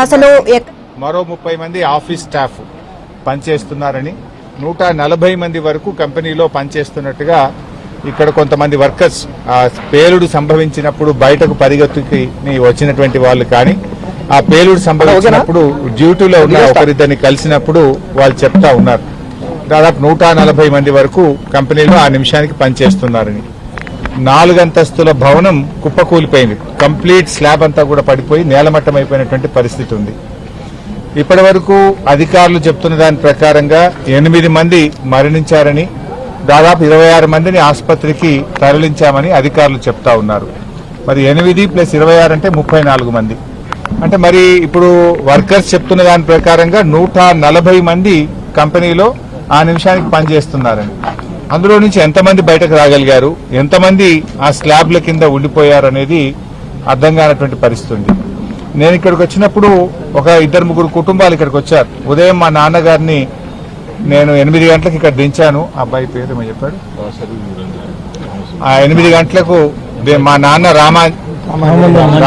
అసలు మరో 30 మంది ఆఫీస్ స్టాఫ్ పనిచేస్తున్నారని 140 మంది వరకు కంపెనీలో పనిచేస్తున్నట్టుగా ఇక్కడ కొంతమంది వర్కర్స్ పేలుడు సంభవించినప్పుడు బయటకు పరిగెత్తుకి వచ్చినటువంటి వాళ్ళు కానీ ఆ పేలుడు సంభవించినప్పుడు డ్యూటీలో ఉన్న ఒకరిద్దరిని కలిసినప్పుడు వాళ్ళు చెప్తా ఉన్నారు. దాదాపు 140 మంది వరకు కంపెనీలో ఆ నిమిషానికి పనిచేస్తున్నారని. 4 అంతస్తుల భవనం కుప్పకూలిపోయింది. కంప్లీట్ స్లాబ్ అంతా కూడా పడిపోయి నేలమట్టం అయిపోయినటువంటి పరిస్థితి ఉంది. ఇప్పటి వరకు అధికారులు చెప్తున్న దాని ప్రకారంగా 8 మంది మరణించారని, దాదాపు 26 మందిని ఆసుపత్రికి తరలించామని అధికారులు చెప్తా ఉన్నారు. మరి 8 + 26 అంటే 34 మంది. అంటే మరి ఇప్పుడు వర్కర్స్ చెప్తున్న దాని ప్రకారంగా 140 మంది కంపెనీలో ఆ నిమిషానికి పనిచేస్తున్నారని. అందులో నుంచి ఎంతమంది బయటకు రాగలిగారు, ఎంతమంది ఆ స్లాబ్ల కింద ఉండిపోయారు అనేది అర్థం కానటువంటి పరిస్థితి ఉంది. నేను ఇక్కడికి వచ్చినప్పుడు ఒక 2-3 కుటుంబాలు ఇక్కడికి వచ్చారు. ఉదయం మా నాన్నగారిని నేను 8 గంటలకు ఇక్కడ దించాను. అబ్బాయి పేరు ఏమో చెప్పాడు. 8 గంటలకు మా నాన్న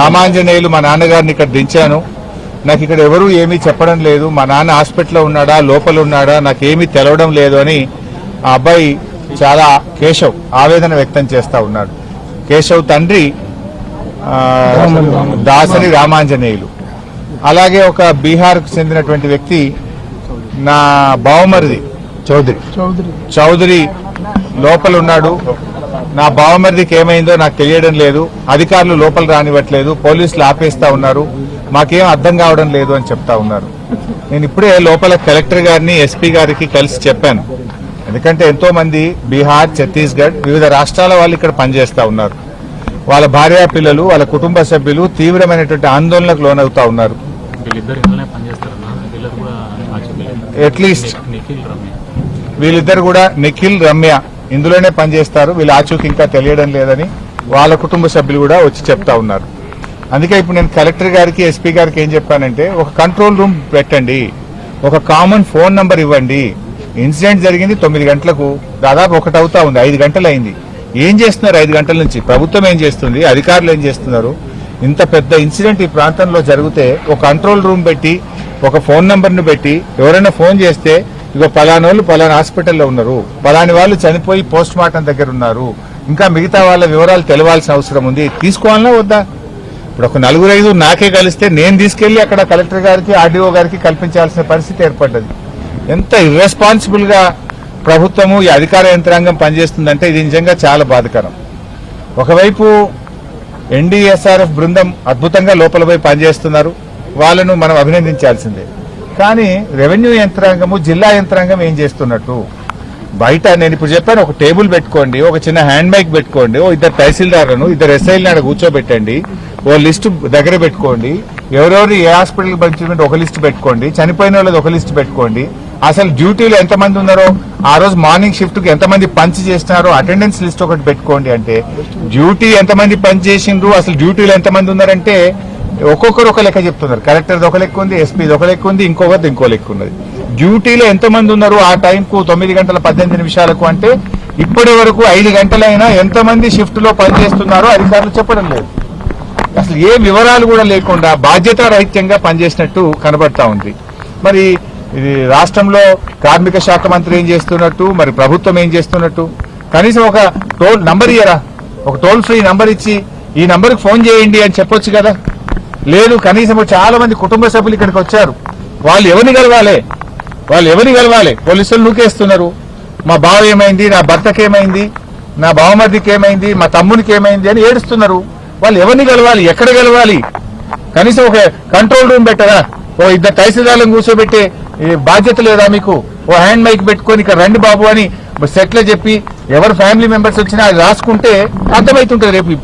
రామాంజనేయులు మా నాన్నగారిని ఇక్కడ దించాను. నాకు ఇక్కడ ఎవరూ ఏమీ చెప్పడం లేదు, మా నాన్న హాస్పిటల్లో ఉన్నాడా లోపల ఉన్నాడా నాకేమీ తెలవడం లేదు అని ఆ అబ్బాయి చాలా కేశవ్ ఆవేదన వ్యక్తం చేస్తా ఉన్నాడు. కేశవ్ తండ్రి దాసరి రామాంజనేయులు. అలాగే ఒక బీహార్కు చెందినటువంటి వ్యక్తి నా బావమరిది చౌదరి లోపల ఉన్నాడు. నా బావమరిదికి ఏమైందో నాకు తెలియడం లేదు, అధికారులు లోపల రానివ్వట్లేదు, పోలీసులు ఆపేస్తా ఉన్నారు, మాకేం అర్థం కావడం లేదు అని చెప్తా ఉన్నారు. నేను ఇప్పుడే లోపల కలెక్టర్ గారిని ఎస్పీ గారికి కలిసి చెప్పాను. ఎందుకంటే ఎంతో మంది బీహార్, ఛత్తీస్గఢ్ వివిధ రాష్ట్రాల వాళ్ళు ఇక్కడ పనిచేస్తా ఉన్నారు. వాళ్ళ భార్య పిల్లలు, వాళ్ళ కుటుంబ సభ్యులు తీవ్రమైనటువంటి ఆందోళనకు లోనవుతా ఉన్నారు. అట్లీస్ట్ వీళ్ళిద్దరు కూడా నిఖిల్, రమ్య ఇందులోనే పనిచేస్తారు. వీళ్ళ ఆచూకీ ఇంకా తెలియడం లేదని వాళ్ళ కుటుంబ సభ్యులు కూడా వచ్చి చెప్తా ఉన్నారు. అందుకే ఇప్పుడు నేను కలెక్టర్ గారికి, ఎస్పీ గారికి ఏం చెప్పానంటే ఒక కంట్రోల్ రూమ్ పెట్టండి, ఒక కామన్ ఫోన్ నంబర్ ఇవ్వండి. ఇన్సిడెంట్ జరిగింది 9 గంటలకు, దాదాపు 1 అవుతా ఉంది, 5 గంటలు అయింది. ఏం చేస్తున్నారు 5 గంటల నుంచి? ప్రభుత్వం ఏం చేస్తుంది, అధికారులు ఏం చేస్తున్నారు? ఇంత పెద్ద ఇన్సిడెంట్ ఈ ప్రాంతంలో జరిగితే ఒక కంట్రోల్ రూమ్ పెట్టి ఒక ఫోన్ నంబర్ను పెట్టి ఎవరైనా ఫోన్ చేస్తే ఇగో పలానోళ్ళు పలానా హాస్పిటల్లో ఉన్నారు, పలాని వాళ్ళు చనిపోయి పోస్ట్ మార్టం దగ్గర ఉన్నారు, ఇంకా మిగతా వాళ్ళ వివరాలు తెలవాల్సిన అవసరం ఉంది, తీసుకోవాలన్నా వద్దా? ఇప్పుడు ఒక 4-5 నాకే కలిస్తే నేను తీసుకెళ్లి అక్కడ కలెక్టర్ గారికి, ఆర్డీఓ గారికి కల్పించాల్సిన పరిస్థితి ఏర్పడ్డది. ఎంత ఇర్రెస్పాన్సిబుల్ గా ప్రభుత్వము ఈ అధికార యంత్రాంగం పనిచేస్తుందంటే ఇది నిజంగా చాలా బాధాకరం. ఒకవైపు ఎన్డీఎస్ఆర్ఎఫ్ బృందం అద్భుతంగా లోపల పోయి పనిచేస్తున్నారు, వాళ్ళను మనం అభినందించాల్సిందే. కానీ రెవెన్యూ యంత్రాంగము, జిల్లా యంత్రాంగం ఏం చేస్తున్నట్టు? బయట నేను ఇప్పుడు చెప్పాను, ఒక టేబుల్ పెట్టుకోండి, ఒక చిన్న హ్యాండ్ మైక్ పెట్టుకోండి, ఓ 2 తహసీల్దార్లను 2 ఎస్ఐలను ఆడ కూర్చోబెట్టండి, ఓ లిస్టు దగ్గర పెట్టుకోండి, ఎవరెవరు ఏ హాస్పిటల్ పంపించమంటే ఒక లిస్టు పెట్టుకోండి, చనిపోయిన వాళ్ళది ఒక లిస్టు పెట్టుకోండి, అసలు డ్యూటీలో ఎంతమంది ఉన్నారో, ఆ రోజు మార్నింగ్ షిఫ్ట్ కి ఎంతమంది పంచ్ చేస్తున్నారో అటెండెన్స్ లిస్ట్ ఒకటి పెట్టుకోండి. అంటే డ్యూటీ ఎంతమంది పని చేసిండ్రు, అసలు డ్యూటీలో ఎంతమంది ఉన్నారంటే ఒక్కొక్కరు ఒక లెక్క చెప్తున్నారు. కలెక్టర్ది ఒక లెక్క ఉంది, ఎస్పీది ఒక లెక్క ఉంది, ఇంకొకరిది ఇంకో లెక్క ఉన్నది. డ్యూటీలో ఎంతమంది ఉన్నారు ఆ టైంకు 9:18 అంటే ఇప్పటి వరకు 5 గంటలైనా ఎంతమంది షిఫ్ట్ లో పనిచేస్తున్నారో అధికారులు చెప్పడం లేదు. అసలు ఏ వివరాలు కూడా లేకుండా బాధ్యతారహిత్యంగా పనిచేసినట్టు కనబడతా ఉంది. మరి ఇది రాష్ట్రంలో కార్మిక శాఖ మంత్రి ఏం చేస్తున్నట్టు, మరి ప్రభుత్వం ఏం చేస్తున్నట్టు? కనీసం ఒక టోల్ నంబర్ ఇయ్యరా, ఒక టోల్ ఫ్రీ నంబర్ ఇచ్చి ఈ నంబర్కి ఫోన్ చేయండి అని చెప్పొచ్చు కదా. లేదు, కనీసం చాలా మంది కుటుంబ సభ్యులు ఇక్కడికి వచ్చారు, వాళ్ళు ఎవరిని కలవాలి? పోలీసులు నూకేస్తున్నారు. మా బావ ఏమైంది, నా భర్తకి ఏమైంది, నా బావమర్దికి ఏమైంది, మా తమ్మునికి ఏమైంది అని ఏడుస్తున్నారు. వాళ్ళు ఎవరిని కలవాలి, ఎక్కడ కలవాలి? కనీసం ఒక కంట్రోల్ రూమ్ పెట్టరా, ఓ 2 తహసీల్దార్లను కూర్చోబెట్టే బాధ్యత లేదా మీకు? ఓ హ్యాండ్ మైక్ పెట్టుకొని ఇక్కడ రండి బాబు అని సెట్లో చెప్పి ఎవరు ఫ్యామిలీ మెంబర్స్ వచ్చినా అది రాసుకుంటే అర్థమవుతుంటుంది రేపు